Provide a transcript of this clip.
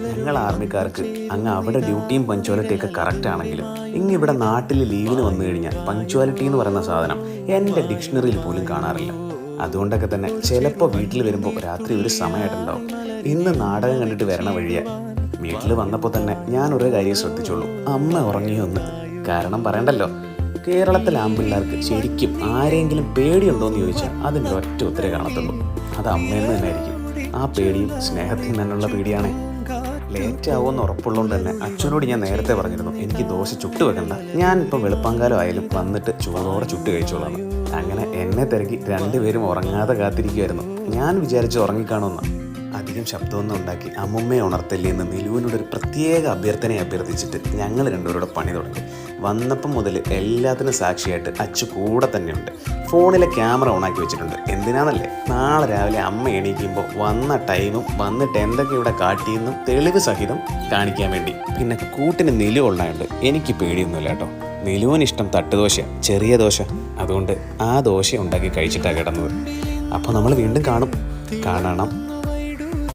ഞങ്ങൾ ആർമിക്കാർക്ക് അങ്ങ് അവിടെ ഡ്യൂട്ടിയും പഞ്ച്വാലിറ്റിയൊക്കെ കറക്റ്റ് ആണെങ്കിലും ഇവിടെ നാട്ടിൽ ലീവിന് വന്നു കഴിഞ്ഞാൽ പഞ്ച്വാലിറ്റി എന്ന് പറയുന്ന സാധനം എൻ്റെ ഡിക്ഷണറിയിൽ പോലും കാണാറില്ല. അതുകൊണ്ടൊക്കെ തന്നെ ചിലപ്പോൾ വീട്ടിൽ വരുമ്പോൾ രാത്രി ഒരു സമയമായിട്ടുണ്ടാവും. ഇന്ന് നാടകം കണ്ടിട്ട് വരണ വഴിയാ. വീട്ടിൽ വന്നപ്പോൾ തന്നെ ഞാൻ ഒരു കാര്യം ശ്രദ്ധിച്ചോളൂ, അമ്മ ഉറങ്ങിയൊന്ന്. കാരണം പറയണ്ടല്ലോ, കേരളത്തിലെ ആൺപിള്ളേർക്ക് ശരിക്കും ആരെങ്കിലും പേടിയുണ്ടോ എന്ന് ചോദിച്ചാൽ അതിൻ്റെ ഒറ്റ ഉത്തരേ കാണത്തുള്ളൂ, അത് അമ്മയെന്ന് തന്നെ ആയിരിക്കും. ആ പേടിയും സ്നേഹത്തിൽ നിന്നുള്ള പേടിയാണേ. ലേറ്റ് ആവുമെന്ന് ഉറപ്പുള്ളതുകൊണ്ട് തന്നെ അച്ഛനോട് ഞാൻ നേരത്തെ പറഞ്ഞിരുന്നു, എനിക്ക് ദോശ ചുട്ട് വെക്കണ്ട, ഞാൻ ഇപ്പം വെളുപ്പാങ്കാലം ആയാലും വന്നിട്ട് ചൂടോടെ ചുട്ട് കഴിച്ചോളാം. അങ്ങനെ എന്നെ തിരക്കി രണ്ടുപേരും ഉറങ്ങാതെ കാത്തിരിക്കുമായിരുന്നു. ഞാൻ വിചാരിച്ച് ഉറങ്ങിക്കാണുമെന്ന്. അധികം ശബ്ദമൊന്നും ഉണ്ടാക്കി അമ്മുമ്മയെ ഉണർത്തല്ലേ എന്ന് നിലുവിനോടൊരു പ്രത്യേക അഭ്യർത്ഥിച്ചിട്ട് ഞങ്ങൾ രണ്ടുപേരുടെ പണി തുടങ്ങി. വന്നപ്പം മുതൽ എല്ലാത്തിനും സാക്ഷിയായിട്ട് അച്ചു കൂടെ തന്നെയുണ്ട്. ഫോണിലെ ക്യാമറ ഓണാക്കി വെച്ചിട്ടുണ്ട്. എന്തിനാണെന്നല്ലേ, നാളെ രാവിലെ അമ്മ എണീക്കുമ്പോൾ വന്ന ടൈമും വന്നിട്ട് എന്തൊക്കെ ഇവിടെ കാട്ടിയെന്നും തെളിവ് സഹിതം കാണിക്കാൻ വേണ്ടി. പിന്നെ കൂട്ടിന് നിലു ഉള്ളതുകൊണ്ട് എനിക്ക് പേടിയൊന്നുമില്ല കേട്ടോ. നിലുവിനിഷ്ടം തട്ടുദോശ, ചെറിയ ദോശ. അതുകൊണ്ട് ആ ദോശ ഉണ്ടാക്കി കഴിച്ചിട്ടാണ് കിടന്നത്. അപ്പോൾ നമ്മൾ വീണ്ടും കാണണം.